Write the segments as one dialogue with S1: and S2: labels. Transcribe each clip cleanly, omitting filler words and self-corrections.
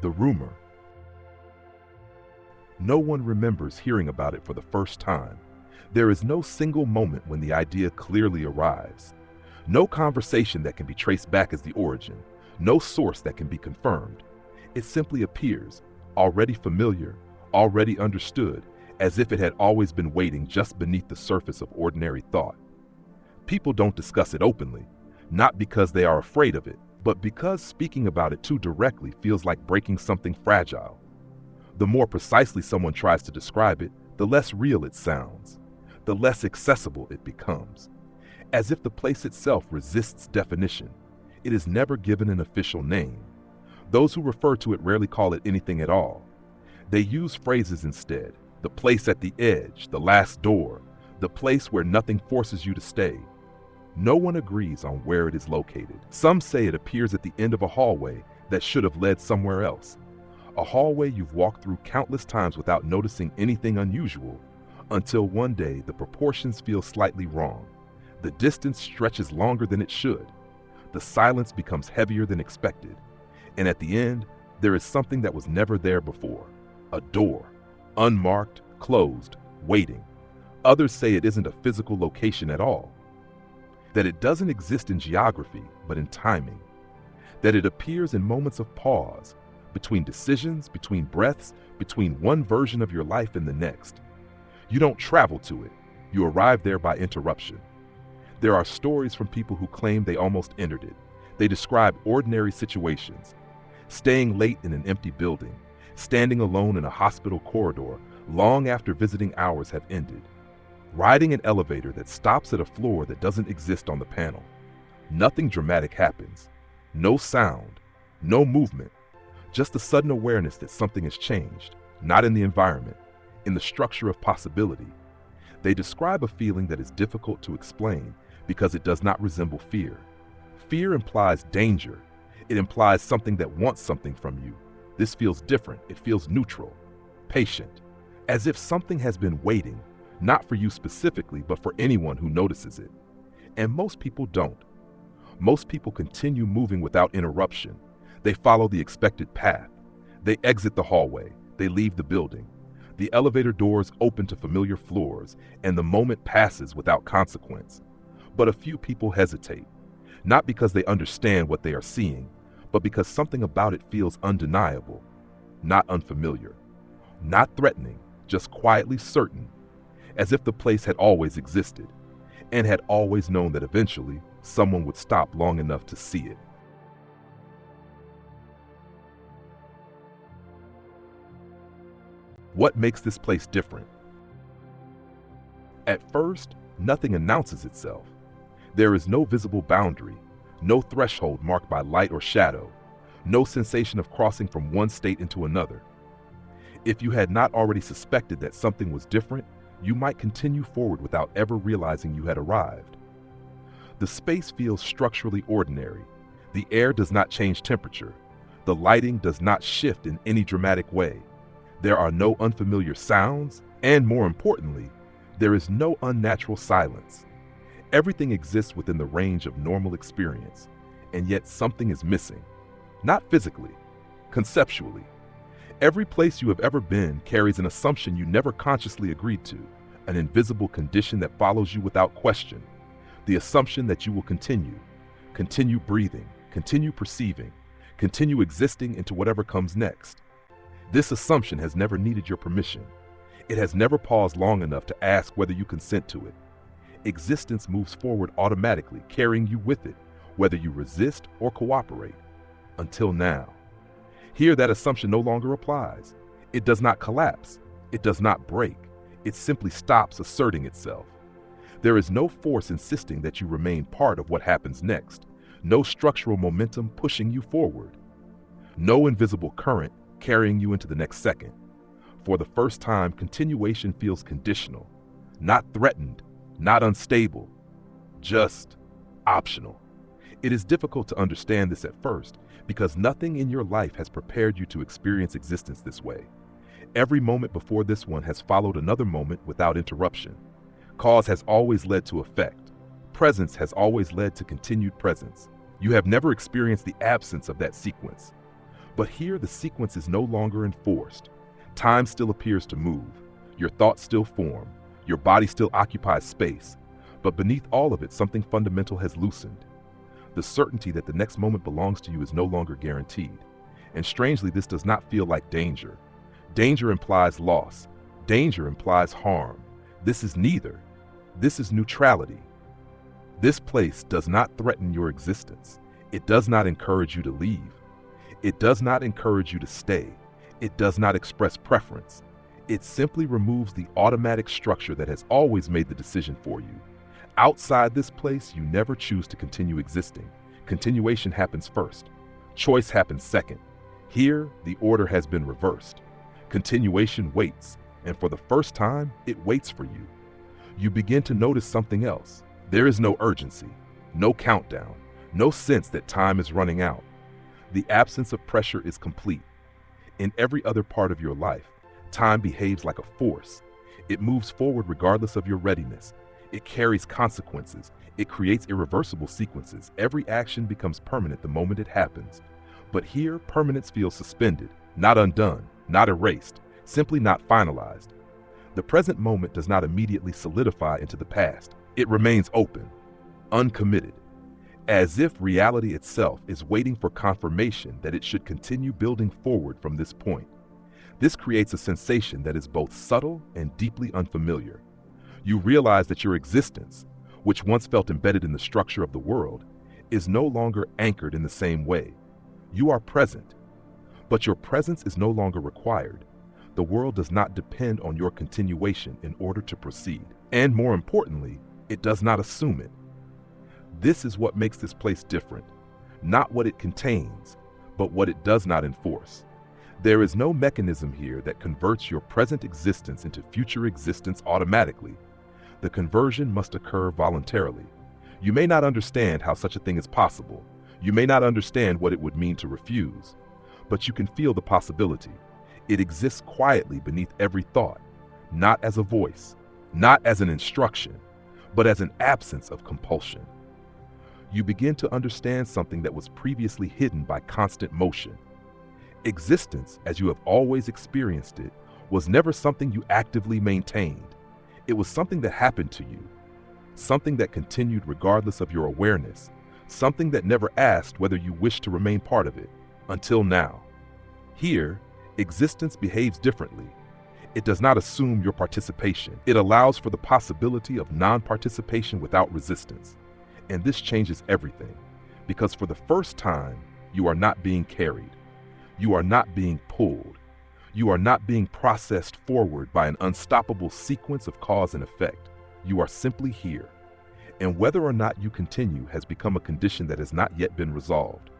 S1: The rumor. No one remembers hearing about it for the first time. There is no single moment when the idea clearly arrives. No conversation that can be traced back as the origin. No source that can be confirmed. It simply appears, already familiar, already understood, as if it had always been waiting just beneath the surface of ordinary thought. People don't discuss it openly, not because they are afraid of it, but because speaking about it too directly feels like breaking something fragile. The more precisely someone tries to describe it, the less real it sounds, the less accessible it becomes. As if the place itself resists definition, it is never given an official name. Those who refer to it rarely call it anything at all. They use phrases instead: the place at the edge, the last door, the place where nothing forces you to stay. No one agrees on where it is located. Some say it appears at the end of a hallway that should have led somewhere else. A hallway you've walked through countless times without noticing anything unusual, until one day the proportions feel slightly wrong. The distance stretches longer than it should. The silence becomes heavier than expected. And at the end, there is something that was never there before. A door, unmarked, closed, waiting. Others say it isn't a physical location at all. That it doesn't exist in geography, but in timing. That it appears in moments of pause, between decisions, between breaths, between one version of your life and the next. You don't travel to it. You arrive there by interruption. There are stories from people who claim they almost entered it. They describe ordinary situations. Staying late in an empty building, standing alone in a hospital corridor long after visiting hours have ended, riding an elevator that stops at a floor that doesn't exist on the panel. Nothing dramatic happens. No sound, no movement, just the sudden awareness that something has changed, not in the environment, in the structure of possibility. They describe a feeling that is difficult to explain because it does not resemble fear. Fear implies danger. It implies something that wants something from you. This feels different. It feels neutral, patient, as if something has been waiting, not for you specifically, but for anyone who notices it. And most people don't. Most people continue moving without interruption. They follow the expected path. They exit the hallway. They leave the building. The elevator doors open to familiar floors, and the moment passes without consequence. But a few people hesitate, not because they understand what they are seeing, but because something about it feels undeniable, not unfamiliar, not threatening, just quietly certain, as if the place had always existed, and had always known that eventually someone would stop long enough to see it. What makes this place different? At first, nothing announces itself. There is no visible boundary, no threshold marked by light or shadow, no sensation of crossing from one state into another. If you had not already suspected that something was different, you might continue forward without ever realizing you had arrived. The space feels structurally ordinary. The air does not change temperature. The lighting does not shift in any dramatic way. There are no unfamiliar sounds, and more importantly, there is no unnatural silence. Everything exists within the range of normal experience, and yet something is missing. Not physically, conceptually. Every place you have ever been carries an assumption you never consciously agreed to, an invisible condition that follows you without question. The assumption that you will continue breathing, continue perceiving, continue existing into whatever comes next. This assumption has never needed your permission. It has never paused long enough to ask whether you consent to it. Existence moves forward automatically, carrying you with it, whether you resist or cooperate. Until now. Here, that assumption no longer applies. It does not collapse. It does not break. It simply stops asserting itself. There is no force insisting that you remain part of what happens next. No structural momentum pushing you forward. No invisible current carrying you into the next second. For the first time, continuation feels conditional, not threatened, not unstable, just optional. It is difficult to understand this at first because nothing in your life has prepared you to experience existence this way. Every moment before this one has followed another moment without interruption. Cause has always led to effect. Presence has always led to continued presence. You have never experienced the absence of that sequence. But here, the sequence is no longer enforced. Time still appears to move. Your thoughts still form. Your body still occupies space. But beneath all of it, something fundamental has loosened. The certainty that the next moment belongs to you is no longer guaranteed. And strangely, this does not feel like danger. Danger implies loss. Danger implies harm. This is neither. This is neutrality. This place does not threaten your existence. It does not encourage you to leave. It does not encourage you to stay. It does not express preference. It simply removes the automatic structure that has always made the decision for you. Outside this place, you never choose to continue existing. Continuation happens first. Choice happens second. Here, the order has been reversed. Continuation waits, and for the first time, it waits for you. You begin to notice something else. There is no urgency, no countdown, no sense that time is running out. The absence of pressure is complete. In every other part of your life, time behaves like a force. It moves forward regardless of your readiness. It carries consequences. It creates irreversible sequences. Every action becomes permanent the moment it happens. But here, permanence feels suspended, not undone, not erased, simply not finalized. The present moment does not immediately solidify into the past. It remains open, uncommitted, as if reality itself is waiting for confirmation that it should continue building forward from this point. This creates a sensation that is both subtle and deeply unfamiliar. You realize that your existence, which once felt embedded in the structure of the world, is no longer anchored in the same way. You are present, but your presence is no longer required. The world does not depend on your continuation in order to proceed. And more importantly, it does not assume it. This is what makes this place different. Not what it contains, but what it does not enforce. There is no mechanism here that converts your present existence into future existence automatically. The conversion must occur voluntarily. You may not understand how such a thing is possible. You may not understand what it would mean to refuse, but you can feel the possibility. It exists quietly beneath every thought, not as a voice, not as an instruction, but as an absence of compulsion. You begin to understand something that was previously hidden by constant motion. Existence, as you have always experienced it, was never something you actively maintained. It was something that happened to you, something that continued regardless of your awareness, something that never asked whether you wished to remain part of it, until now. Here, existence behaves differently. It does not assume your participation. It allows for the possibility of non-participation without resistance. And this changes everything, because for the first time, you are not being carried. You are not being pulled. You are not being processed forward by an unstoppable sequence of cause and effect. You are simply here. And whether or not you continue has become a condition that has not yet been resolved.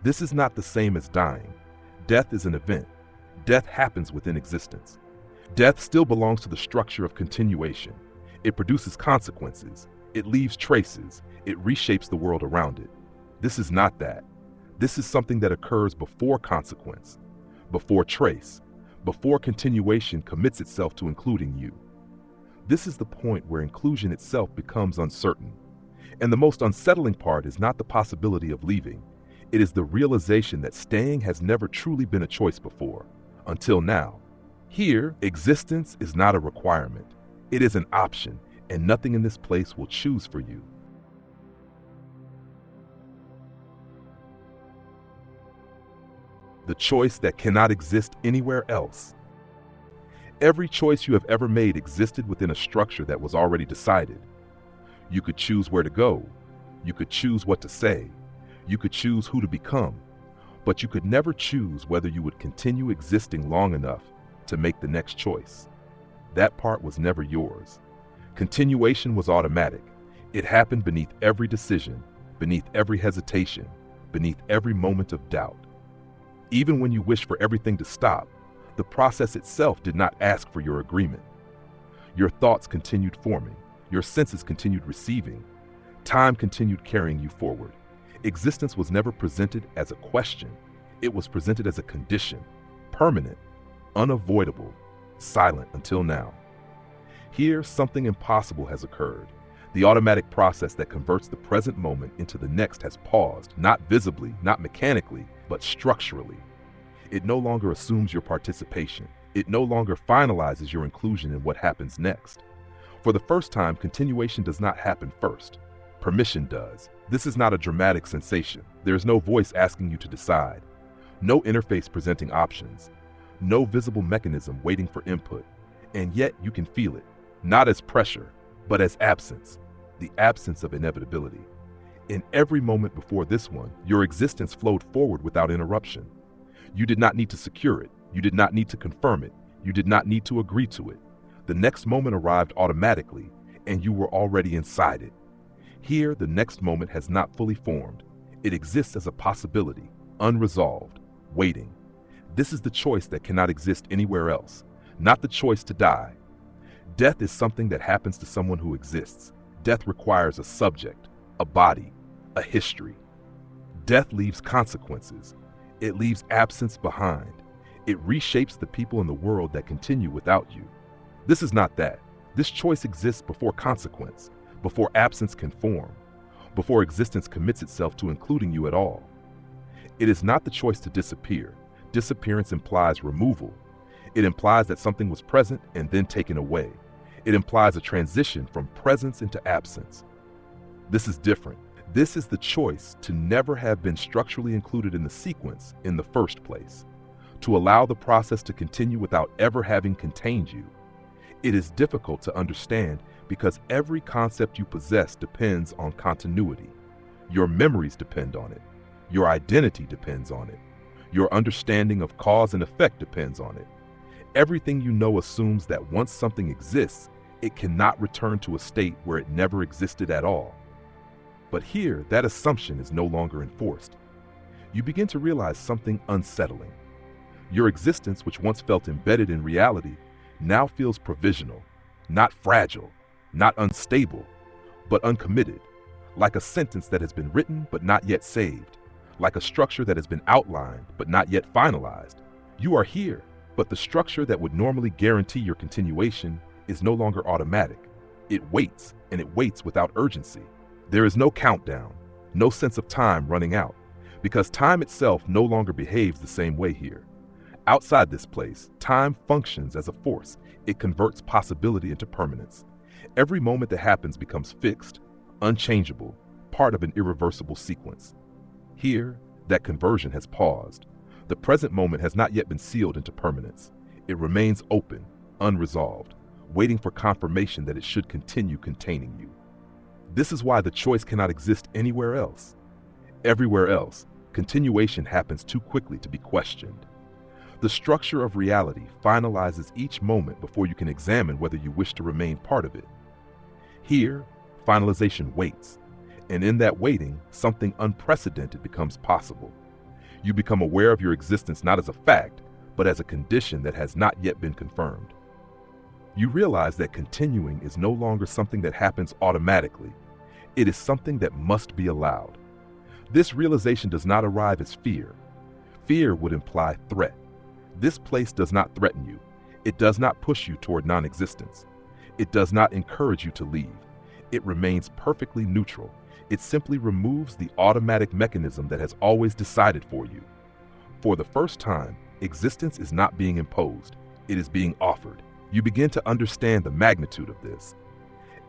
S1: This is not the same as dying. Death is an event. Death happens within existence. Death still belongs to the structure of continuation. It produces consequences. It leaves traces. It reshapes the world around it. This is not that. This is something that occurs before consequence, before trace, before continuation commits itself to including you. This is the point where inclusion itself becomes uncertain. And the most unsettling part is not the possibility of leaving. It is the realization that staying has never truly been a choice before, until now. Here, existence is not a requirement. It is an option, and nothing in this place will choose for you. The choice that cannot exist anywhere else. Every choice you have ever made existed within a structure that was already decided. You could choose where to go. You could choose what to say. You could choose who to become. But you could never choose whether you would continue existing long enough to make the next choice. That part was never yours. Continuation was automatic. It happened beneath every decision, beneath every hesitation, beneath every moment of doubt. Even when you wished for everything to stop, the process itself did not ask for your agreement. Your thoughts continued forming. Your senses continued receiving. Time continued carrying you forward. Existence was never presented as a question. It was presented as a condition, permanent, unavoidable, silent until now. Here, something impossible has occurred. The automatic process that converts the present moment into the next has paused, not visibly, not mechanically, but structurally. It no longer assumes your participation. It no longer finalizes your inclusion in what happens next. For the first time, continuation does not happen first. Permission does. This is not a dramatic sensation. There is no voice asking you to decide, no interface presenting options, no visible mechanism waiting for input, and yet you can feel it, not as pressure, but as absence, the absence of inevitability. In every moment before this one, your existence flowed forward without interruption. You did not need to secure it. You did not need to confirm it. You did not need to agree to it. The next moment arrived automatically, and you were already inside it. Here, the next moment has not fully formed. It exists as a possibility, unresolved, waiting. This is the choice that cannot exist anywhere else, not the choice to die. Death is something that happens to someone who exists. Death requires a subject, a body, a history. Death leaves consequences. It leaves absence behind. It reshapes the people in the world that continue without you. This is not that. This choice exists before consequence, before absence can form, before existence commits itself to including you at all. It is not the choice to disappear. Disappearance implies removal. It implies that something was present and then taken away. It implies a transition from presence into absence. This is different. This is the choice to never have been structurally included in the sequence in the first place, to allow the process to continue without ever having contained you. It is difficult to understand because every concept you possess depends on continuity. Your memories depend on it. Your identity depends on it. Your understanding of cause and effect depends on it. Everything you know assumes that once something exists, it cannot return to a state where it never existed at all. But here, that assumption is no longer enforced. You begin to realize something unsettling. Your existence, which once felt embedded in reality, now feels provisional, not fragile, not unstable, but uncommitted, like a sentence that has been written but not yet saved, like a structure that has been outlined but not yet finalized. You are here, but the structure that would normally guarantee your continuation is no longer automatic. It waits, and it waits without urgency. There is no countdown, no sense of time running out, because time itself no longer behaves the same way here. Outside this place, time functions as a force. It converts possibility into permanence. Every moment that happens becomes fixed, unchangeable, part of an irreversible sequence. Here, that conversion has paused. The present moment has not yet been sealed into permanence. It remains open, unresolved, waiting for confirmation that it should continue containing you. This is why the choice cannot exist anywhere else. Everywhere else, continuation happens too quickly to be questioned. The structure of reality finalizes each moment before you can examine whether you wish to remain part of it. Here, finalization waits, and in that waiting, something unprecedented becomes possible. You become aware of your existence not as a fact, but as a condition that has not yet been confirmed. You realize that continuing is no longer something that happens automatically. It is something that must be allowed. This realization does not arrive as fear. Fear would imply threat. This place does not threaten you. It does not push you toward non-existence. It does not encourage you to leave. It remains perfectly neutral. It simply removes the automatic mechanism that has always decided for you. For the first time, existence is not being imposed. It is being offered. You begin to understand the magnitude of this.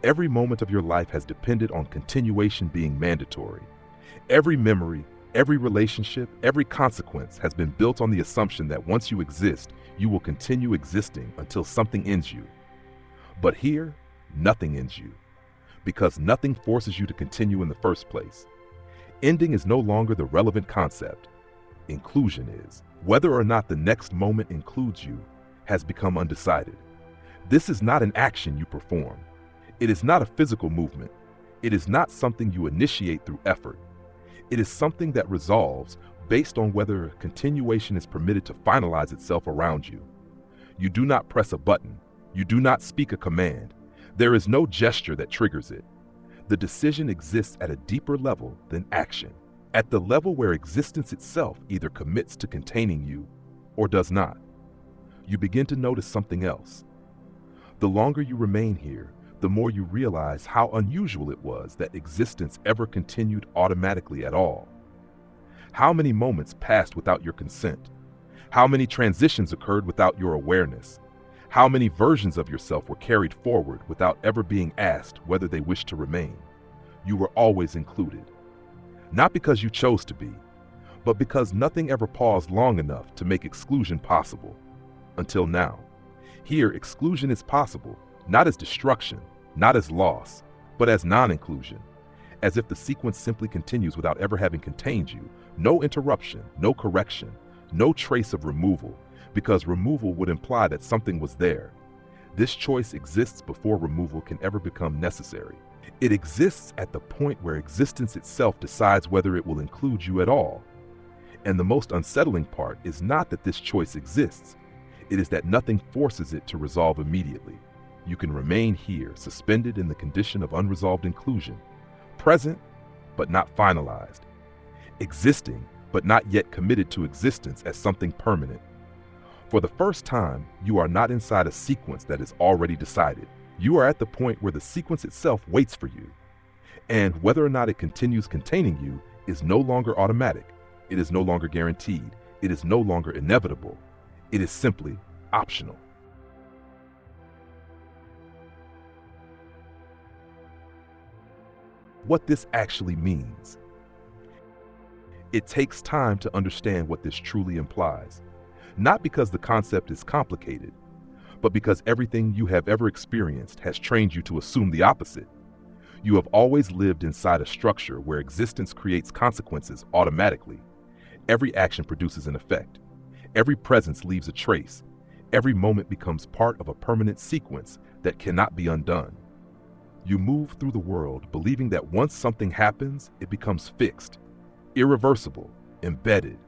S1: Every moment of your life has depended on continuation being mandatory. Every memory, every relationship, every consequence has been built on the assumption that once you exist, you will continue existing until something ends you. But here, nothing ends you, because nothing forces you to continue in the first place. Ending is no longer the relevant concept. Inclusion is. Whether or not the next moment includes you has become undecided. This is not an action you perform. It is not a physical movement. It is not something you initiate through effort. It is something that resolves based on whether continuation is permitted to finalize itself around you. You do not press a button. You do not speak a command. There is no gesture that triggers it. The decision exists at a deeper level than action, at the level where existence itself either commits to containing you or does not. You begin to notice something else. The longer you remain here, the more you realize how unusual it was that existence ever continued automatically at all. How many moments passed without your consent? How many transitions occurred without your awareness? How many versions of yourself were carried forward without ever being asked whether they wished to remain? You were always included. Not because you chose to be, but because nothing ever paused long enough to make exclusion possible. Until now. Here, exclusion is possible, not as destruction, not as loss, but as non-inclusion. As if the sequence simply continues without ever having contained you. No interruption, no correction, no trace of removal, because removal would imply that something was there. This choice exists before removal can ever become necessary. It exists at the point where existence itself decides whether it will include you at all. And the most unsettling part is not that this choice exists. It is that nothing forces it to resolve immediately. You can remain here, suspended in the condition of unresolved inclusion, present, but not finalized, existing, but not yet committed to existence as something permanent. For the first time, you are not inside a sequence that is already decided. You are at the point where the sequence itself waits for you. And whether or not it continues containing you is no longer automatic. It is no longer guaranteed. It is no longer inevitable. It is simply optional. What this actually means. It takes time to understand what this truly implies. Not because the concept is complicated, but because everything you have ever experienced has trained you to assume the opposite. You have always lived inside a structure where existence creates consequences automatically. Every action produces an effect. Every presence leaves a trace. Every moment becomes part of a permanent sequence that cannot be undone. You move through the world believing that once something happens, it becomes fixed, irreversible, embedded.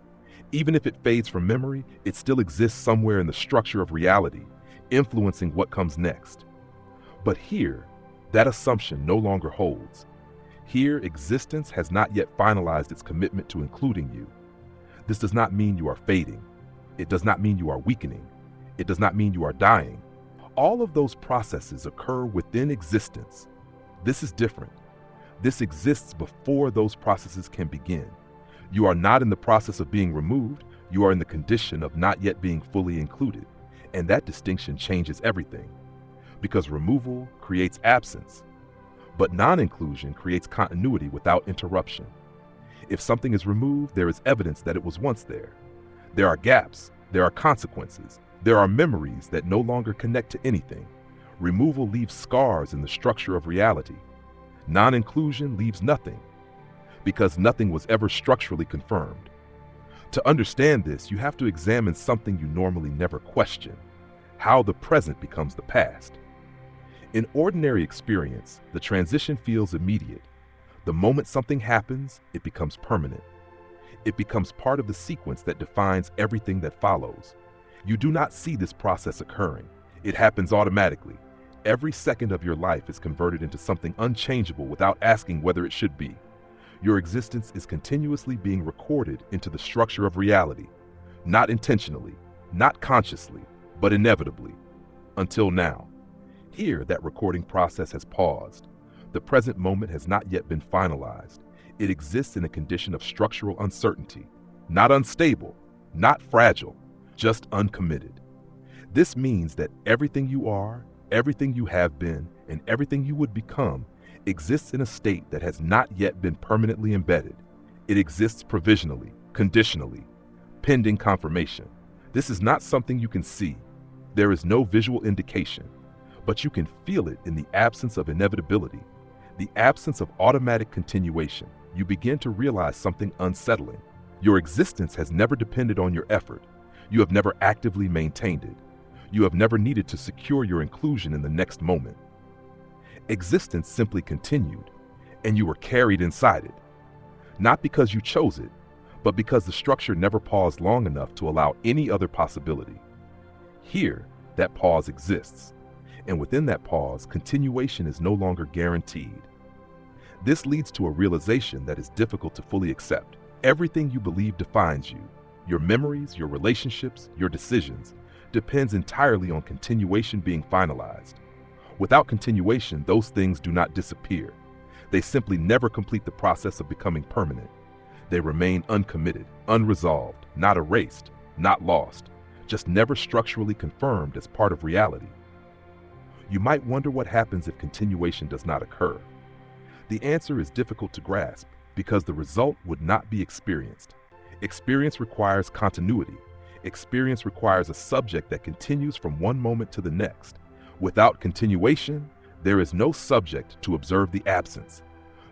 S1: Even if it fades from memory, it still exists somewhere in the structure of reality, influencing what comes next. But here, that assumption no longer holds. Here, existence has not yet finalized its commitment to including you. This does not mean you are fading. It does not mean you are weakening. It does not mean you are dying. All of those processes occur within existence. This is different. This exists before those processes can begin. You are not in the process of being removed. You are in the condition of not yet being fully included. And that distinction changes everything. Because removal creates absence, but non-inclusion creates continuity without interruption. If something is removed, there is evidence that it was once there. There are gaps, there are consequences, there are memories that no longer connect to anything. Removal leaves scars in the structure of reality. Non-inclusion leaves nothing, because nothing was ever structurally confirmed. To understand this, you have to examine something you normally never question: how the present becomes the past. In ordinary experience, the transition feels immediate. The moment something happens, it becomes permanent. It becomes part of the sequence that defines everything that follows. You do not see this process occurring. It happens automatically. Every second of your life is converted into something unchangeable without asking whether it should be. Your existence is continuously being recorded into the structure of reality, not intentionally, not consciously, but inevitably. Until now. Here, that recording process has paused. The present moment has not yet been finalized. It exists in a condition of structural uncertainty, not unstable, not fragile, just uncommitted. This means that everything you are, everything you have been, and everything you would become exists in a state that has not yet been permanently embedded. It exists provisionally, conditionally, pending confirmation. This is not something you can see. There is no visual indication, but you can feel it in the absence of inevitability, the absence of automatic continuation. You begin to realize something unsettling. Your existence has never depended on your effort. You have never actively maintained it. You have never needed to secure your inclusion in the next moment. Existence simply continued, and you were carried inside it. Not because you chose it, but because the structure never paused long enough to allow any other possibility. Here, that pause exists, and within that pause, continuation is no longer guaranteed. This leads to a realization that is difficult to fully accept. Everything you believe defines you, your memories, your relationships, your decisions, depends entirely on continuation being finalized. Without continuation, those things do not disappear. They simply never complete the process of becoming permanent. They remain uncommitted, unresolved, not erased, not lost, just never structurally confirmed as part of reality. You might wonder what happens if continuation does not occur. The answer is difficult to grasp because the result would not be experienced. Experience requires continuity. Experience requires a subject that continues from one moment to the next. Without continuation, there is no subject to observe the absence,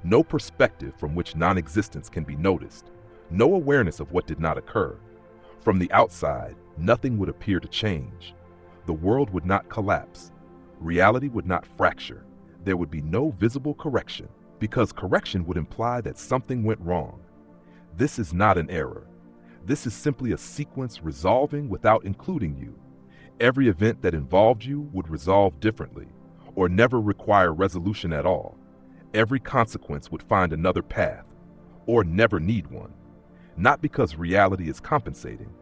S1: no perspective from which non-existence can be noticed, no awareness of what did not occur. From the outside, nothing would appear to change. The world would not collapse. Reality would not fracture. There would be no visible correction, because correction would imply that something went wrong. This is not an error. This is simply a sequence resolving without including you. Every event that involved you would resolve differently, or never require resolution at all. Every consequence would find another path, or never need one. Not because reality is compensating,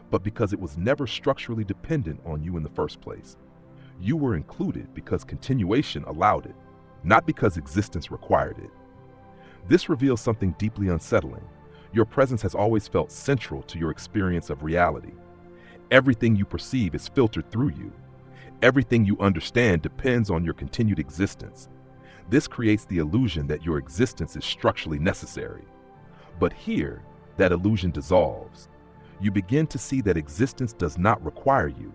S1: but because it was never structurally dependent on you in the first place. You were included because continuation allowed it, not because existence required it. This reveals something deeply unsettling. Your presence has always felt central to your experience of reality. Everything you perceive is filtered through you. Everything you understand depends on your continued existence. This creates the illusion that your existence is structurally necessary. But here, that illusion dissolves. You begin to see that existence does not require you.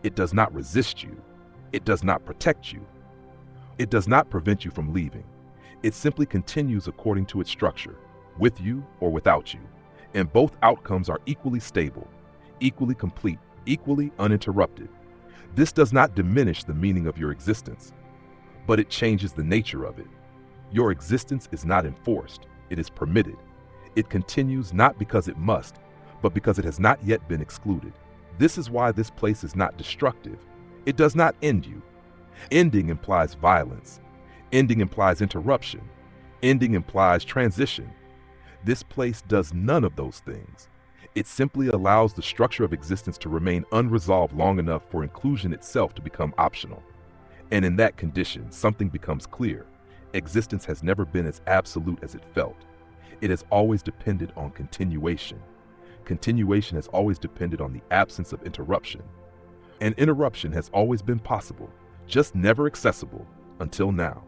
S1: It does not resist you. It does not protect you. It does not prevent you from leaving. It simply continues according to its structure, with you or without you. And both outcomes are equally stable, equally complete, equally uninterrupted. This does not diminish the meaning of your existence, but it changes the nature of it. Your existence is not enforced, it is permitted. It continues not because it must, but because it has not yet been excluded. This is why this place is not destructive. It does not end you. Ending implies violence. Ending implies interruption. Ending implies transition. This place does none of those things. It simply allows the structure of existence to remain unresolved long enough for inclusion itself to become optional. And in that condition, something becomes clear. Existence has never been as absolute as it felt. It has always depended on continuation. Continuation has always depended on the absence of interruption. And interruption has always been possible, just never accessible, until now.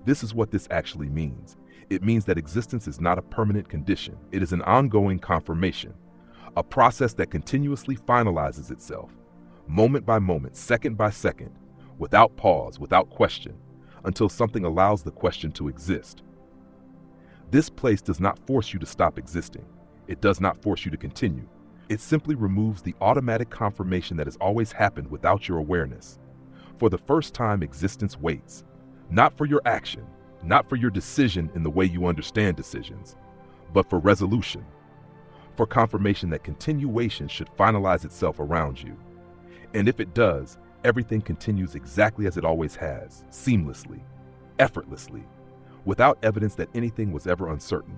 S1: This is what this actually means. It means that existence is not a permanent condition. It is an ongoing confirmation, a process that continuously finalizes itself, moment by moment, second by second, without pause, without question, until something allows the question to exist. This place does not force you to stop existing. It does not force you to continue. It simply removes the automatic confirmation that has always happened without your awareness. For the first time, existence waits, not for your action, not for your decision in the way you understand decisions, but for resolution, for confirmation that continuation should finalize itself around you. And if it does, everything continues exactly as it always has, seamlessly, effortlessly, without evidence that anything was ever uncertain.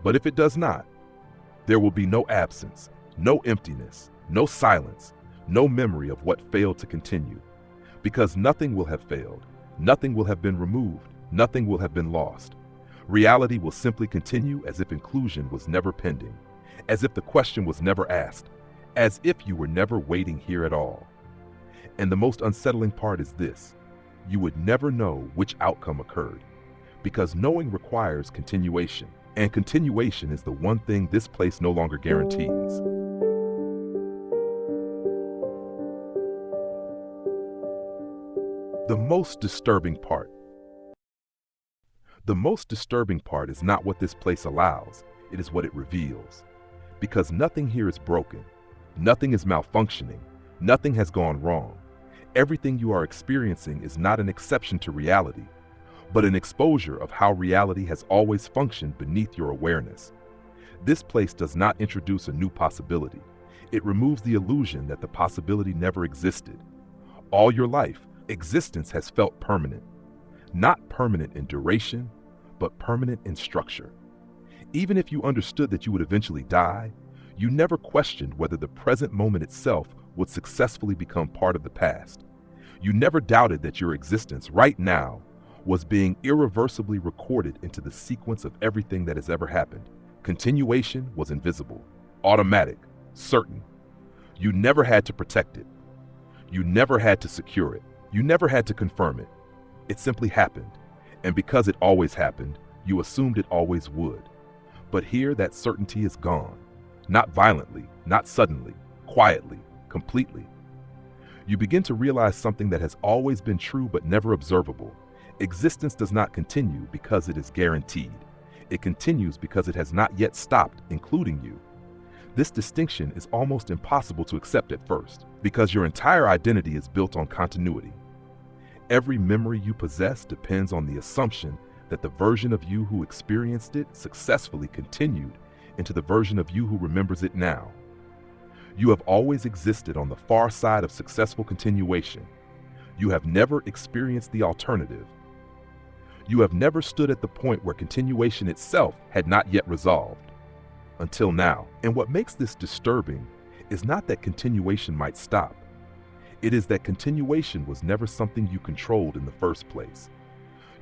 S1: But if it does not, there will be no absence, no emptiness, no silence, no memory of what failed to continue. Because nothing will have failed, nothing will have been removed, nothing will have been lost. Reality will simply continue as if inclusion was never pending, as if the question was never asked, as if you were never waiting here at all. And the most unsettling part is this: you would never know which outcome occurred, because knowing requires continuation, and continuation is the one thing this place no longer guarantees. The most disturbing part. The most disturbing part is not what this place allows, it is what it reveals. Because nothing here is broken, nothing is malfunctioning, nothing has gone wrong. Everything you are experiencing is not an exception to reality, but an exposure of how reality has always functioned beneath your awareness. This place does not introduce a new possibility. It removes the illusion that the possibility never existed. All your life, existence has felt permanent. Not permanent in duration, but permanent in structure. Even if you understood that you would eventually die, you never questioned whether the present moment itself would successfully become part of the past. You never doubted that your existence right now was being irreversibly recorded into the sequence of everything that has ever happened. Continuation was invisible, automatic, certain, You never had to protect it. You never had to secure it. You never had to confirm it. It simply happened. And because it always happened, you assumed it always would. But here, that certainty is gone. Not violently, not suddenly, quietly, completely. You begin to realize something that has always been true but never observable. Existence does not continue because it is guaranteed. It continues because it has not yet stopped, including you. This distinction is almost impossible to accept at first, because your entire identity is built on continuity. Every memory you possess depends on the assumption that the version of you who experienced it successfully continued into the version of you who remembers it now. You have always existed on the far side of successful continuation. You have never experienced the alternative. You have never stood at the point where continuation itself had not yet resolved. Until now. And what makes this disturbing is not that continuation might stop. It is that continuation was never something you controlled in the first place.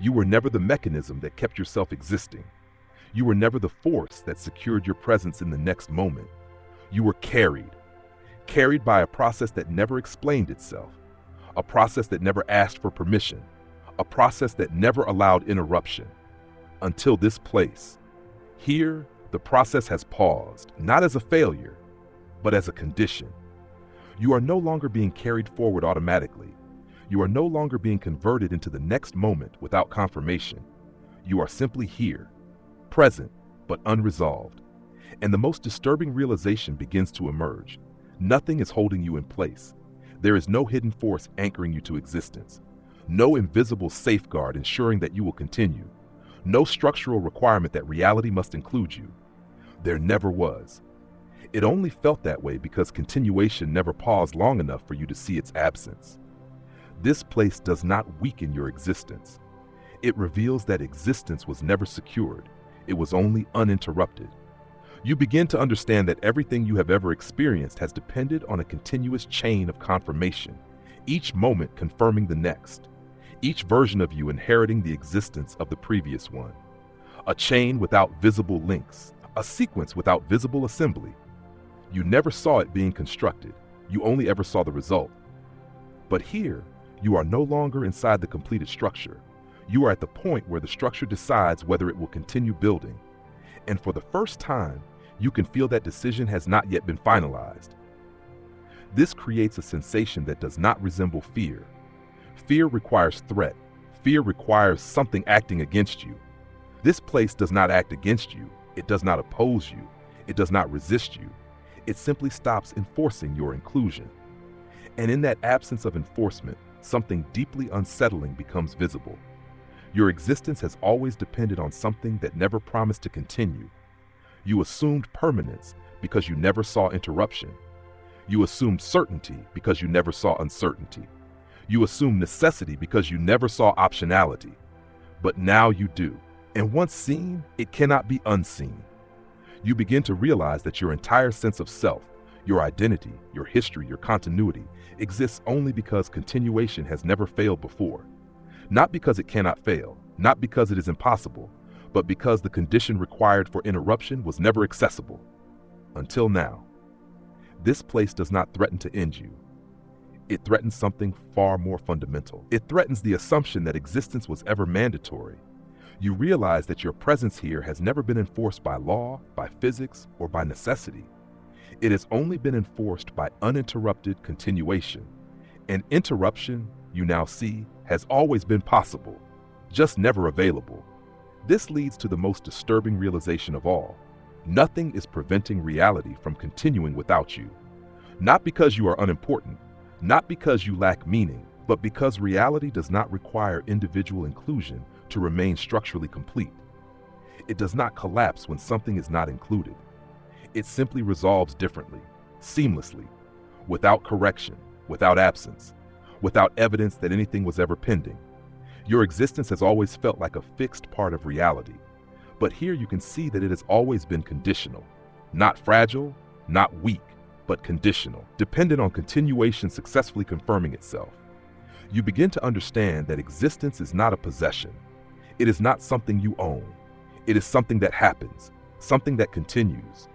S1: You were never the mechanism that kept yourself existing. You were never the force that secured your presence in the next moment. You were carried by a process that never explained itself, a process that never asked for permission, a process that never allowed interruption. Until this place. Here, the process has paused, not as a failure, but as a condition. You are no longer being carried forward automatically. You are no longer being converted into the next moment without confirmation. You are simply here, present, but unresolved. And the most disturbing realization begins to emerge. Nothing is holding you in place. There is no hidden force anchoring you to existence. No invisible safeguard ensuring that you will continue. No structural requirement that reality must include you. There never was. It only felt that way because continuation never paused long enough for you to see its absence. This place does not weaken your existence. It reveals that existence was never secured. It was only uninterrupted. You begin to understand that everything you have ever experienced has depended on a continuous chain of confirmation, each moment confirming the next, each version of you inheriting the existence of the previous one. A chain without visible links, a sequence without visible assembly. You never saw it being constructed. You only ever saw the result. But here, you are no longer inside the completed structure. You are at the point where the structure decides whether it will continue building. And for the first time, you can feel that decision has not yet been finalized. This creates a sensation that does not resemble fear. Fear requires threat. Fear requires something acting against you. This place does not act against you. It does not oppose you. It does not resist you. It simply stops enforcing your inclusion. And in that absence of enforcement, something deeply unsettling becomes visible. Your existence has always depended on something that never promised to continue. You assumed permanence because you never saw interruption. You assumed certainty because you never saw uncertainty. You assumed necessity because you never saw optionality. But now you do. And once seen, it cannot be unseen. You begin to realize that your entire sense of self, your identity, your history, your continuity, exists only because continuation has never failed before. Not because it cannot fail, not because it is impossible, but because the condition required for interruption was never accessible. Until now. This place does not threaten to end you. It threatens something far more fundamental. It threatens the assumption that existence was ever mandatory. You realize that your presence here has never been enforced by law, by physics, or by necessity. It has only been enforced by uninterrupted continuation. And interruption, you now see, has always been possible, just never available. This leads to the most disturbing realization of all. Nothing is preventing reality from continuing without you. Not because you are unimportant, not because you lack meaning, but because reality does not require individual inclusion to remain structurally complete. It does not collapse when something is not included. It simply resolves differently, seamlessly, without correction, without absence, without evidence that anything was ever pending. Your existence has always felt like a fixed part of reality, but here you can see that it has always been conditional, not fragile, not weak, but conditional, dependent on continuation successfully confirming itself. You begin to understand that existence is not a possession. It is not something you own. It is something that happens, something that continues,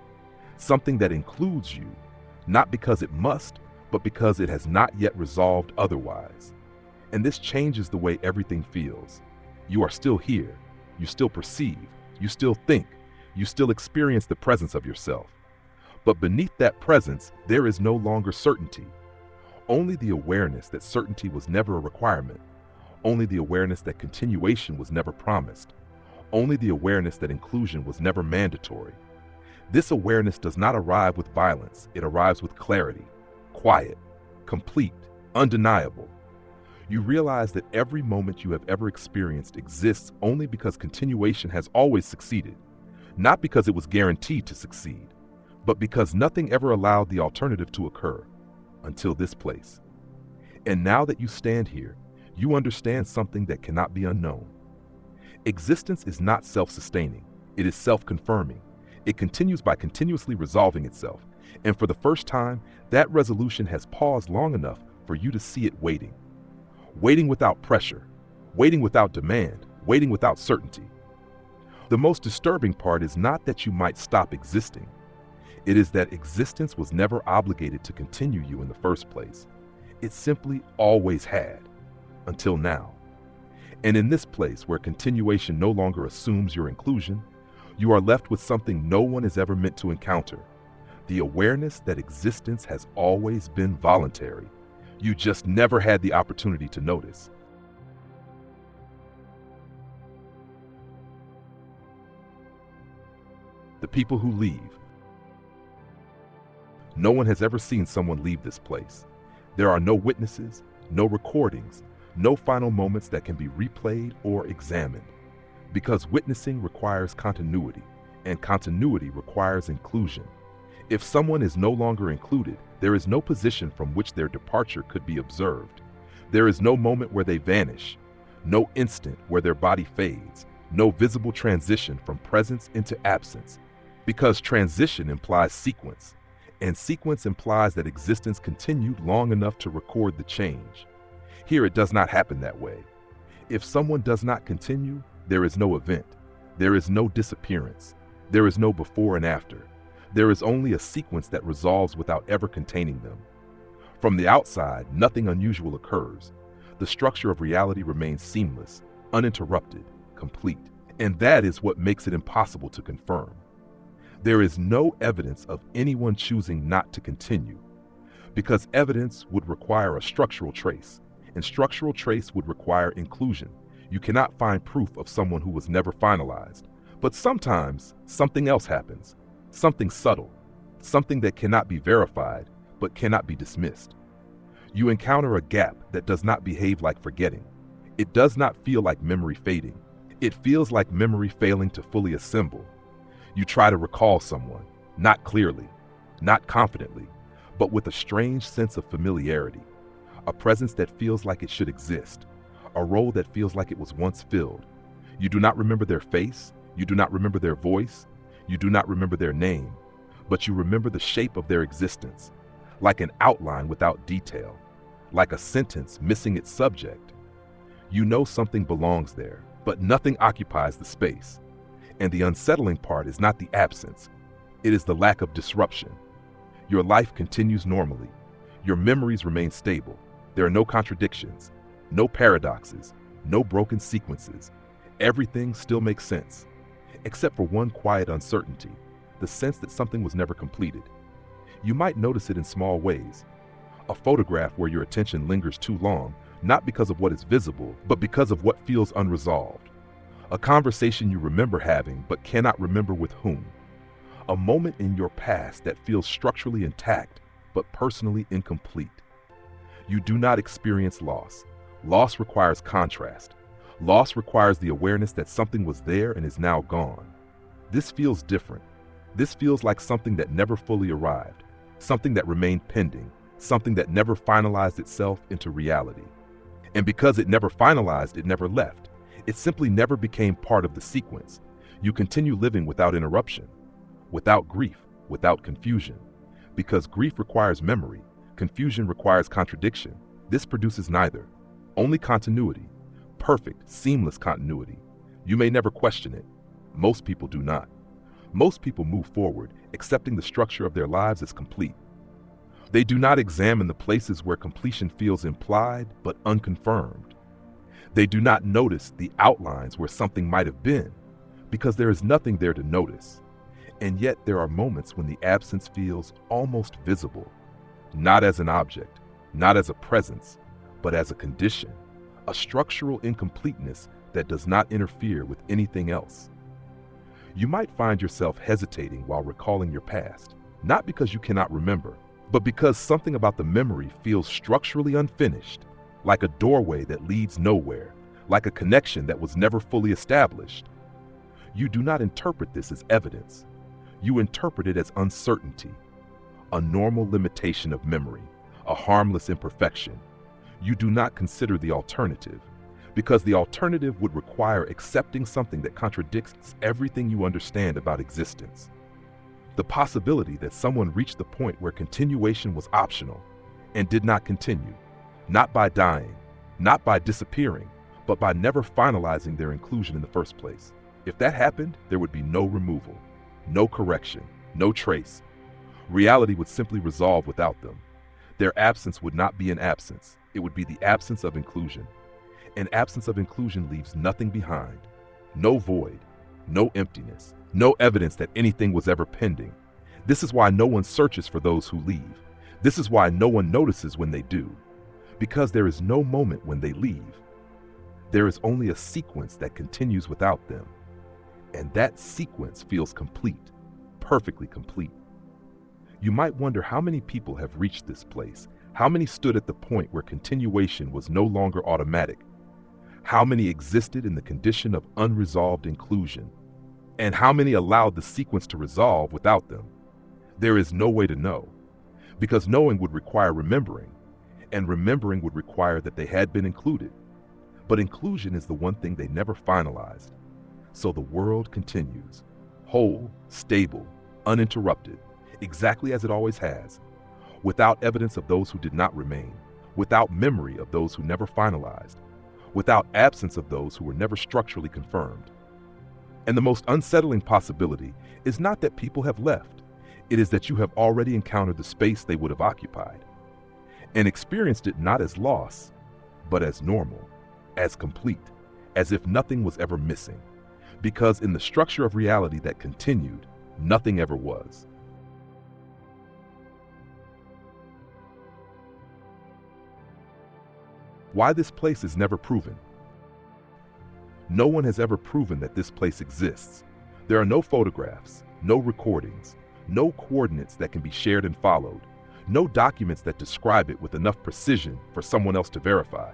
S1: something that includes you, not because it must, but because it has not yet resolved otherwise. And this changes the way everything feels. You are still here, you still perceive, you still think, you still experience the presence of yourself. But beneath that presence, there is no longer certainty. Only the awareness that certainty was never a requirement. Only the awareness that continuation was never promised. Only the awareness that inclusion was never mandatory. This awareness does not arrive with violence, it arrives with clarity, quiet, complete, undeniable. You realize that every moment you have ever experienced exists only because continuation has always succeeded, not because it was guaranteed to succeed, but because nothing ever allowed the alternative to occur, until this place. And now that you stand here, you understand something that cannot be unknown. Existence is not self-sustaining, it is self-confirming. It continues by continuously resolving itself, and for the first time, that resolution has paused long enough for you to see it waiting. Waiting without pressure, waiting without demand, waiting without certainty. The most disturbing part is not that you might stop existing. It is that existence was never obligated to continue you in the first place. It simply always had, until now. And in this place where continuation no longer assumes your inclusion, you are left with something no one is ever meant to encounter. The awareness that existence has always been voluntary. You just never had the opportunity to notice. The people who leave. No one has ever seen someone leave this place. There are no witnesses, no recordings, no final moments that can be replayed or examined. Because witnessing requires continuity, and continuity requires inclusion. If someone is no longer included, there is no position from which their departure could be observed. There is no moment where they vanish, no instant where their body fades, no visible transition from presence into absence. Because transition implies sequence, and sequence implies that existence continued long enough to record the change. Here it does not happen that way. If someone does not continue, there is no event. There is no disappearance. There is no before and after. There is only a sequence that resolves without ever containing them. From the outside, nothing unusual occurs. The structure of reality remains seamless, uninterrupted, complete. And that is what makes it impossible to confirm. There is no evidence of anyone choosing not to continue, because evidence would require a structural trace, and structural trace would require inclusion. You cannot find proof of someone who was never finalized. But sometimes something else happens, something subtle, something that cannot be verified, but cannot be dismissed. You encounter a gap that does not behave like forgetting. It does not feel like memory fading. It feels like memory failing to fully assemble. You try to recall someone, not clearly, not confidently, but with a strange sense of familiarity, a presence that feels like it should exist, a role that feels like it was once filled. You do not remember their face, you do not remember their voice, you do not remember their name, but you remember the shape of their existence, like an outline without detail, like a sentence missing its subject. You know something belongs there, but nothing occupies the space. And the unsettling part is not the absence, it is the lack of disruption. Your life continues normally. Your memories remain stable. There are no contradictions, no paradoxes, no broken sequences. Everything still makes sense, except for one quiet uncertainty, the sense that something was never completed. You might notice it in small ways. A photograph where your attention lingers too long, not because of what is visible, but because of what feels unresolved. A conversation you remember having, but cannot remember with whom. A moment in your past that feels structurally intact, but personally incomplete. You do not experience loss. Loss requires contrast. Loss requires the awareness that something was there and is now gone. This feels different. This feels like something that never fully arrived, something that remained pending, something that never finalized itself into reality. And because it never finalized, it never left. It simply never became part of the sequence. You continue living without interruption, without grief, without confusion. Because grief requires memory, confusion requires contradiction. This produces neither. Only continuity. Perfect, seamless continuity. You may never question it. Most people do not. Most people move forward, accepting the structure of their lives as complete. They do not examine the places where completion feels implied but unconfirmed. They do not notice the outlines where something might have been, because there is nothing there to notice. And yet there are moments when the absence feels almost visible, not as an object, not as a presence, but as a condition, a structural incompleteness that does not interfere with anything else. You might find yourself hesitating while recalling your past, not because you cannot remember, but because something about the memory feels structurally unfinished, like a doorway that leads nowhere, like a connection that was never fully established. You do not interpret this as evidence. You interpret it as uncertainty, a normal limitation of memory, a harmless imperfection. You do not consider the alternative, because the alternative would require accepting something that contradicts everything you understand about existence. The possibility that someone reached the point where continuation was optional and did not continue, not by dying, not by disappearing, but by never finalizing their inclusion in the first place. If that happened, there would be no removal, no correction, no trace. Reality would simply resolve without them. Their absence would not be an absence. It would be the absence of inclusion. An absence of inclusion leaves nothing behind. No void, no emptiness, no evidence that anything was ever pending. This is why no one searches for those who leave. This is why no one notices when they do. Because there is no moment when they leave. There is only a sequence that continues without them. And that sequence feels complete, perfectly complete. You might wonder how many people have reached this place, how many stood at the point where continuation was no longer automatic, how many existed in the condition of unresolved inclusion, and how many allowed the sequence to resolve without them. There is no way to know, because knowing would require remembering, and remembering would require that they had been included. But inclusion is the one thing they never finalized. So the world continues, whole, stable, uninterrupted, exactly as it always has, without evidence of those who did not remain, without memory of those who never finalized, without absence of those who were never structurally confirmed. And the most unsettling possibility is not that people have left, it is that you have already encountered the space they would have occupied, and experienced it not as loss, but as normal, as complete, as if nothing was ever missing. Because in the structure of reality that continued, nothing ever was. Why this place is never proven. No one has ever proven that this place exists. There are no photographs, no recordings, no coordinates that can be shared and followed, no documents that describe it with enough precision for someone else to verify.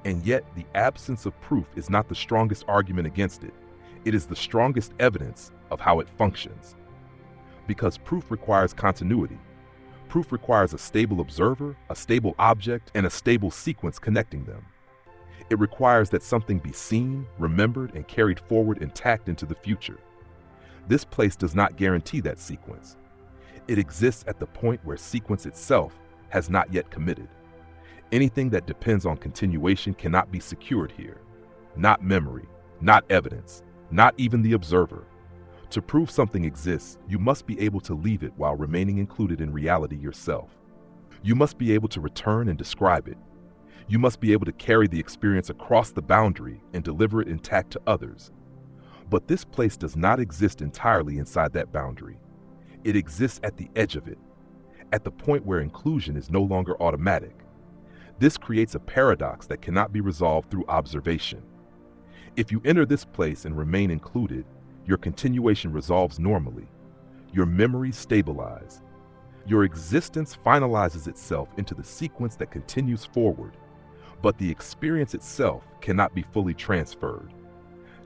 S1: And yet, the absence of proof is not the strongest argument against it. It is the strongest evidence of how it functions. Because proof requires continuity. Proof requires a stable observer, a stable object, and a stable sequence connecting them. It requires that something be seen, remembered, and carried forward intact into the future. This place does not guarantee that sequence. It exists at the point where sequence itself has not yet committed. Anything that depends on continuation cannot be secured here. Not memory, not evidence, not even the observer. To prove something exists, you must be able to leave it while remaining included in reality yourself. You must be able to return and describe it. You must be able to carry the experience across the boundary and deliver it intact to others. But this place does not exist entirely inside that boundary. It exists at the edge of it, at the point where inclusion is no longer automatic. This creates a paradox that cannot be resolved through observation. If you enter this place and remain included, your continuation resolves normally. Your memories stabilize. Your existence finalizes itself into the sequence that continues forward, but the experience itself cannot be fully transferred.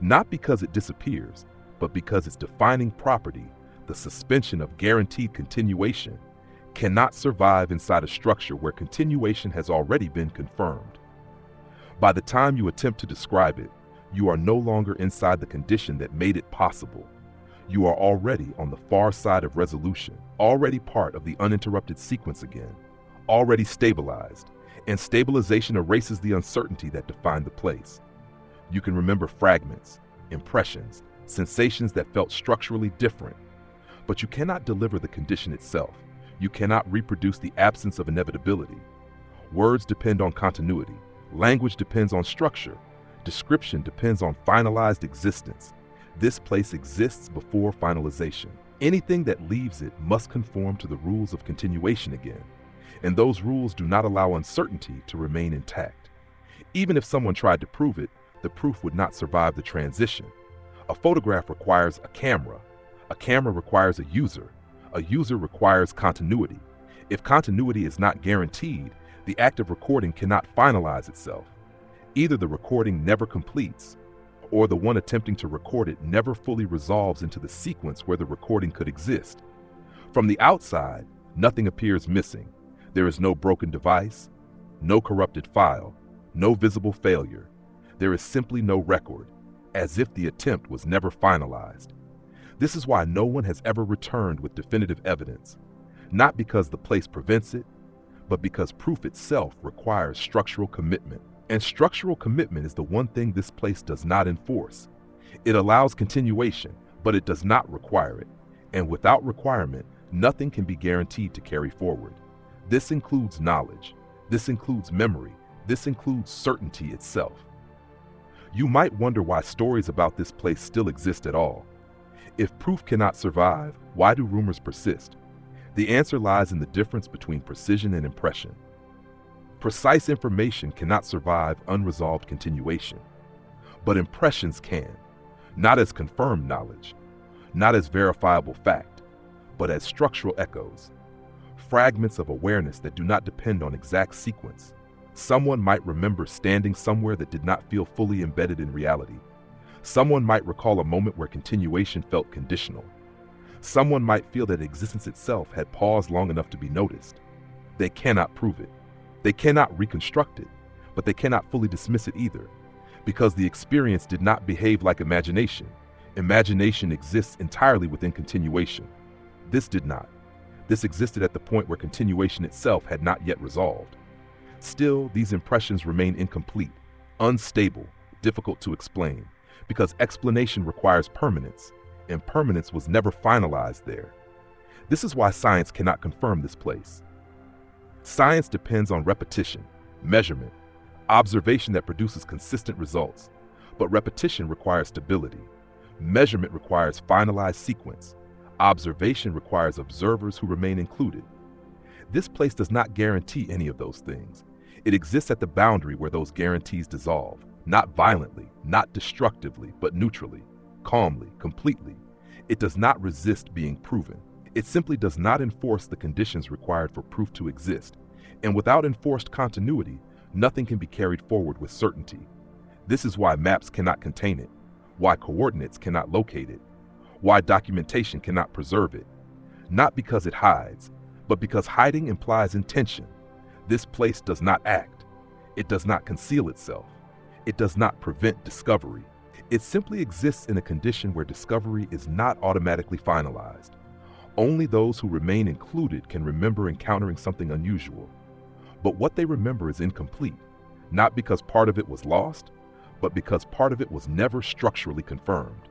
S1: Not because it disappears, but because its defining property, the suspension of guaranteed continuation, cannot survive inside a structure where continuation has already been confirmed. By the time you attempt to describe it, you are no longer inside the condition that made it possible. You are already on the far side of resolution, already part of the uninterrupted sequence again, already stabilized, and stabilization erases the uncertainty that defined the place. You can remember fragments, impressions, sensations that felt structurally different, but you cannot deliver the condition itself. You cannot reproduce the absence of inevitability. Words depend on continuity. Language depends on structure. Description depends on finalized existence. This place exists before finalization. Anything that leaves it must conform to the rules of continuation again, and those rules do not allow uncertainty to remain intact. Even if someone tried to prove it, the proof would not survive the transition. A photograph requires a camera requires a user requires continuity. If continuity is not guaranteed, the act of recording cannot finalize itself. Either the recording never completes, or the one attempting to record it never fully resolves into the sequence where the recording could exist. From the outside, nothing appears missing. There is no broken device, no corrupted file, no visible failure. There is simply no record, as if the attempt was never finalized. This is why no one has ever returned with definitive evidence, not because the place prevents it, but because proof itself requires structural commitment. And structural commitment is the one thing this place does not enforce. It allows continuation, but it does not require it. And without requirement, nothing can be guaranteed to carry forward. This includes knowledge. This includes memory. This includes certainty itself. You might wonder why stories about this place still exist at all. If proof cannot survive, why do rumors persist? The answer lies in the difference between precision and impression. Precise information cannot survive unresolved continuation, but impressions can, not as confirmed knowledge, not as verifiable fact, but as structural echoes, fragments of awareness that do not depend on exact sequence. Someone might remember standing somewhere that did not feel fully embedded in reality. Someone might recall a moment where continuation felt conditional. Someone might feel that existence itself had paused long enough to be noticed. They cannot prove it. They cannot reconstruct it, but they cannot fully dismiss it either, because the experience did not behave like imagination. Imagination exists entirely within continuation. This did not. This existed at the point where continuation itself had not yet resolved. Still, these impressions remain incomplete, unstable, difficult to explain, because explanation requires permanence, and permanence was never finalized there. This is why science cannot confirm this place. Science depends on repetition, measurement, observation that produces consistent results, but repetition requires stability. Measurement requires finalized sequence. Observation requires observers who remain included. This place does not guarantee any of those things. It exists at the boundary where those guarantees dissolve, not violently, not destructively, but neutrally, calmly, completely. It does not resist being proven. It simply does not enforce the conditions required for proof to exist, and without enforced continuity, nothing can be carried forward with certainty. This is why maps cannot contain it, why coordinates cannot locate it, why documentation cannot preserve it. Not because it hides, but because hiding implies intention. This place does not act. It does not conceal itself. It does not prevent discovery. It simply exists in a condition where discovery is not automatically finalized. Only those who remain included can remember encountering something unusual. But what they remember is incomplete, not because part of it was lost, but because part of it was never structurally confirmed.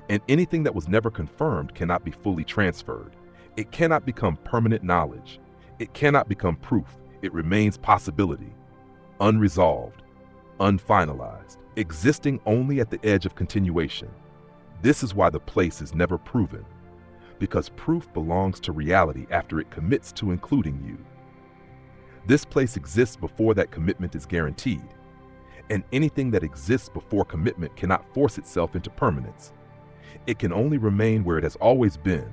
S1: And anything that was never confirmed cannot be fully transferred. It cannot become permanent knowledge. It cannot become proof. It remains possibility, unresolved, unfinalized, existing only at the edge of continuation. This is why the place is never proven, because proof belongs to reality after it commits to including you. This place exists before that commitment is guaranteed, and anything that exists before commitment cannot force itself into permanence. It can only remain where it has always been,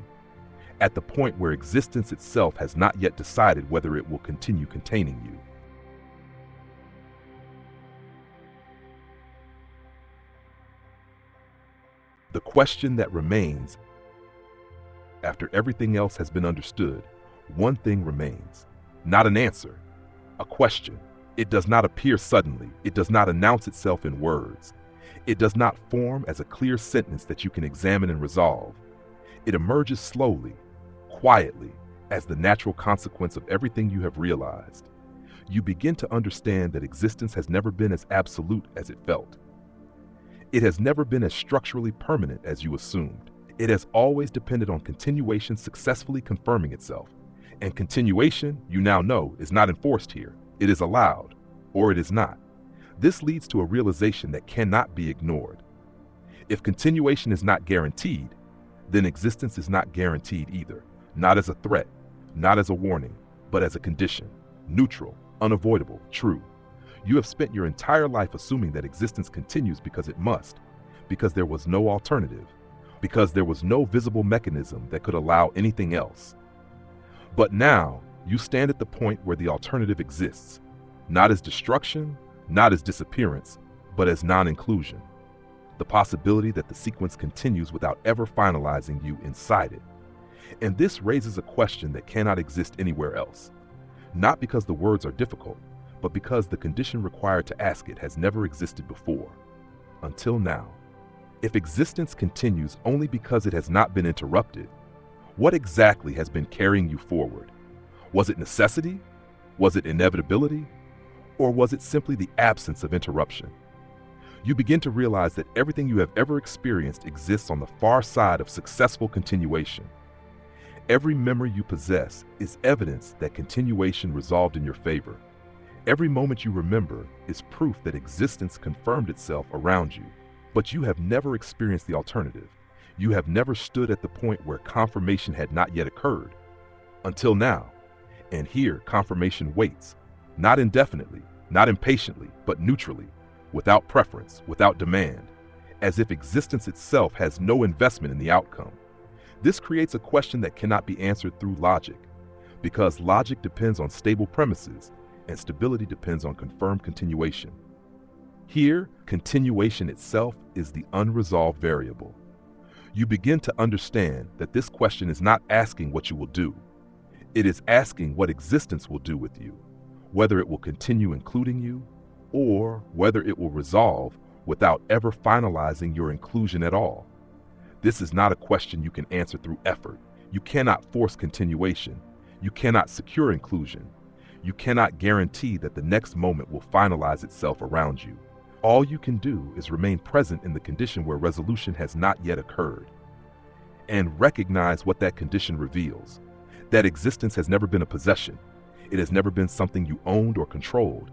S1: at the point where existence itself has not yet decided whether it will continue containing you. The question that remains, after everything else has been understood, one thing remains. Not an answer, a question. It does not appear suddenly. It does not announce itself in words. It does not form as a clear sentence that you can examine and resolve. It emerges slowly, quietly, as the natural consequence of everything you have realized. You begin to understand that existence has never been as absolute as it felt. It has never been as structurally permanent as you assumed. It has always depended on continuation successfully confirming itself. And continuation, you now know, is not enforced here. It is allowed, or it is not. This leads to a realization that cannot be ignored. If continuation is not guaranteed, then existence is not guaranteed either. Not as a threat, not as a warning, but as a condition. Neutral, unavoidable, true. You have spent your entire life assuming that existence continues because it must, because there was no alternative, because there was no visible mechanism that could allow anything else. But now, you stand at the point where the alternative exists, not as destruction, not as disappearance, but as non-inclusion. The possibility that the sequence continues without ever finalizing you inside it. And this raises a question that cannot exist anywhere else. Not because the words are difficult, but because the condition required to ask it has never existed before. Until now. If existence continues only because it has not been interrupted, what exactly has been carrying you forward? Was it necessity? Was it inevitability? Or was it simply the absence of interruption? You begin to realize that everything you have ever experienced exists on the far side of successful continuation. Every memory you possess is evidence that continuation resolved in your favor. Every moment you remember is proof that existence confirmed itself around you. But you have never experienced the alternative. You have never stood at the point where confirmation had not yet occurred. Until now. And here, confirmation waits. Not indefinitely, not impatiently, but neutrally, without preference, without demand, as if existence itself has no investment in the outcome. This creates a question that cannot be answered through logic, because logic depends on stable premises, and stability depends on confirmed continuation. Here, continuation itself is the unresolved variable. You begin to understand that this question is not asking what you will do. It is asking what existence will do with you, whether it will continue including you, or whether it will resolve without ever finalizing your inclusion at all. This is not a question you can answer through effort. You cannot force continuation. You cannot secure inclusion. You cannot guarantee that the next moment will finalize itself around you. All you can do is remain present in the condition where resolution has not yet occurred, and recognize what that condition reveals. That existence has never been a possession. It has never been something you owned or controlled.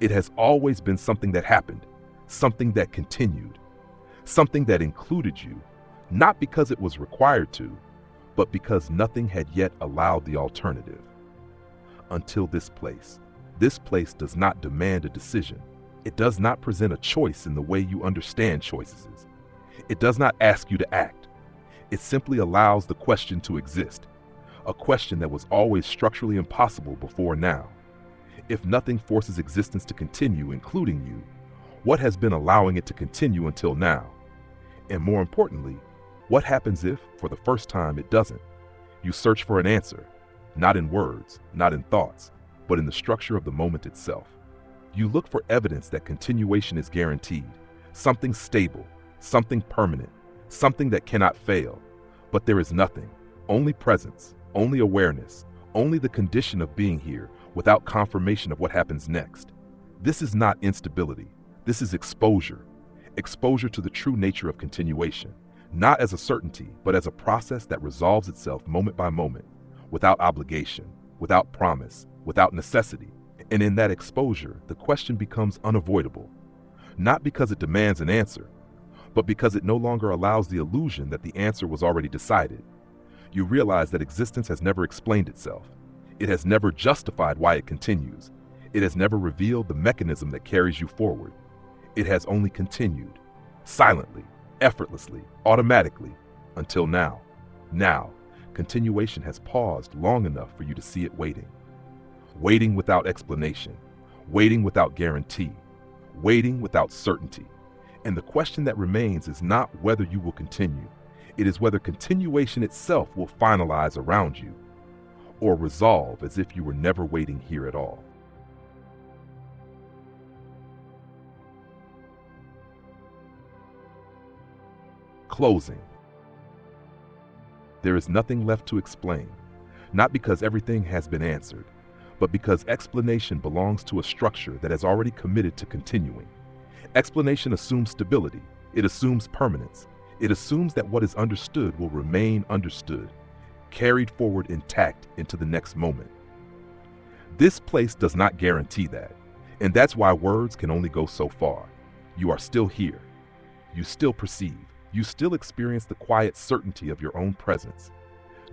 S1: It has always been something that happened, something that continued, something that included you, not because it was required to, but because nothing had yet allowed the alternative. Until this place. This place does not demand a decision. It does not present a choice in the way you understand choices. It does not ask you to act. It simply allows the question to exist, a question that was always structurally impossible before now. If nothing forces existence to continue, including you, what has been allowing it to continue until now? And more importantly, what happens if, for the first time, it doesn't? You search for an answer, not in words, not in thoughts, but in the structure of the moment itself. You look for evidence that continuation is guaranteed, something stable, something permanent, something that cannot fail. But there is nothing, only presence, only awareness, only the condition of being here without confirmation of what happens next. This is not instability. This is exposure. Exposure to the true nature of continuation, not as a certainty, but as a process that resolves itself moment by moment, without obligation, without promise, without necessity. And in that exposure, the question becomes unavoidable, not because it demands an answer, but because it no longer allows the illusion that the answer was already decided. You realize that existence has never explained itself. It has never justified why it continues. It has never revealed the mechanism that carries you forward. It has only continued, silently, effortlessly, automatically, until now. Now, continuation has paused long enough for you to see it waiting. Waiting without explanation, waiting without guarantee, waiting without certainty. And the question that remains is not whether you will continue. It is whether continuation itself will finalize around you, or resolve as if you were never waiting here at all. Closing. There is nothing left to explain, not because everything has been answered, but because explanation belongs to a structure that has already committed to continuing. Explanation assumes stability. It assumes permanence. It assumes that what is understood will remain understood. carried forward intact into the next moment. This place does not guarantee that, and that's why words can only go so far. You are still here. You still perceive. You still experience the quiet certainty of your own presence.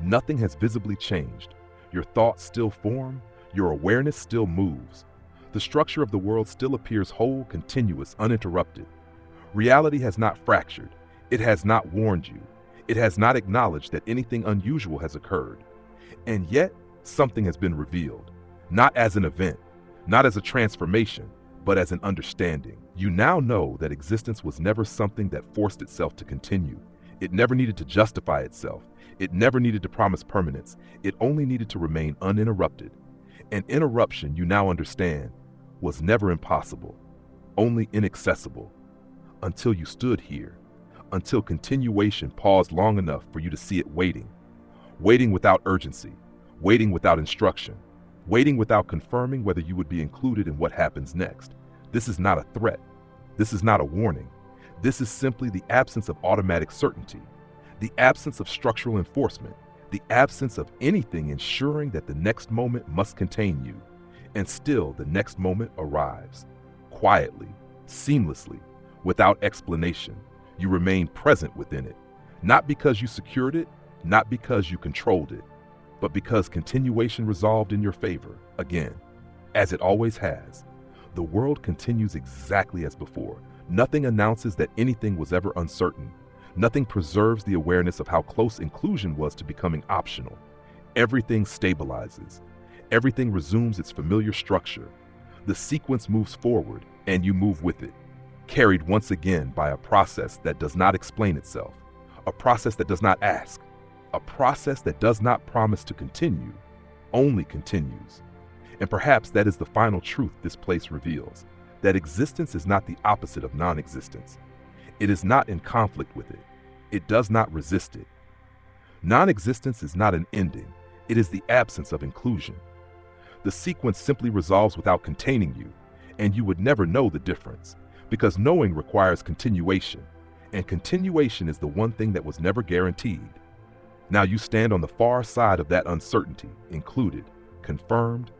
S1: Nothing has visibly changed. Your thoughts still form. Your awareness still moves. The structure of the world still appears whole, continuous, uninterrupted. Reality has not fractured. It has not warned you. It has not acknowledged that anything unusual has occurred. And yet, something has been revealed. Not as an event, not as a transformation, but as an understanding. You now know that existence was never something that forced itself to continue. It never needed to justify itself. It never needed to promise permanence. It only needed to remain uninterrupted. An interruption, you now understand, was never impossible, only inaccessible, until you stood here, until continuation paused long enough for you to see it waiting, waiting without urgency, waiting without instruction, waiting without confirming whether you would be included in what happens next. This is not a threat. This is not a warning. This is simply the absence of automatic certainty, the absence of structural enforcement, the absence of anything ensuring that the next moment must contain you. And still the next moment arrives. Quietly, seamlessly, without explanation. You remain present within it, not because you secured it, not because you controlled it, but because continuation resolved in your favor, again, as it always has. The world continues exactly as before. Nothing announces that anything was ever uncertain. Nothing preserves the awareness of how close inclusion was to becoming optional. Everything stabilizes. Everything resumes its familiar structure. The sequence moves forward, and you move with it, carried once again by a process that does not explain itself, a process that does not ask, a process that does not promise to continue, only continues. And perhaps that is the final truth this place reveals, that existence is not the opposite of non-existence. It is not in conflict with it. It does not resist it. Non-existence is not an ending. It is the absence of inclusion. The sequence simply resolves without containing you, and you would never know the difference, because knowing requires continuation, and continuation is the one thing that was never guaranteed. Now you stand on the far side of that uncertainty, included, confirmed,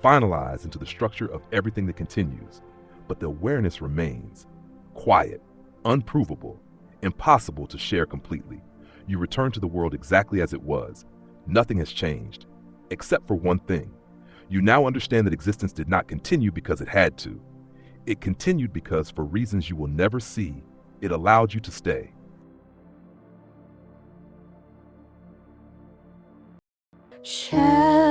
S1: finalized into the structure of everything that continues, but the awareness remains, quiet, unprovable, impossible to share completely. You return to the world exactly as it was. Nothing has changed, except for one thing. You now understand that existence did not continue because it had to. It continued because, for reasons you will never see, it allowed you to stay.
S2: Shall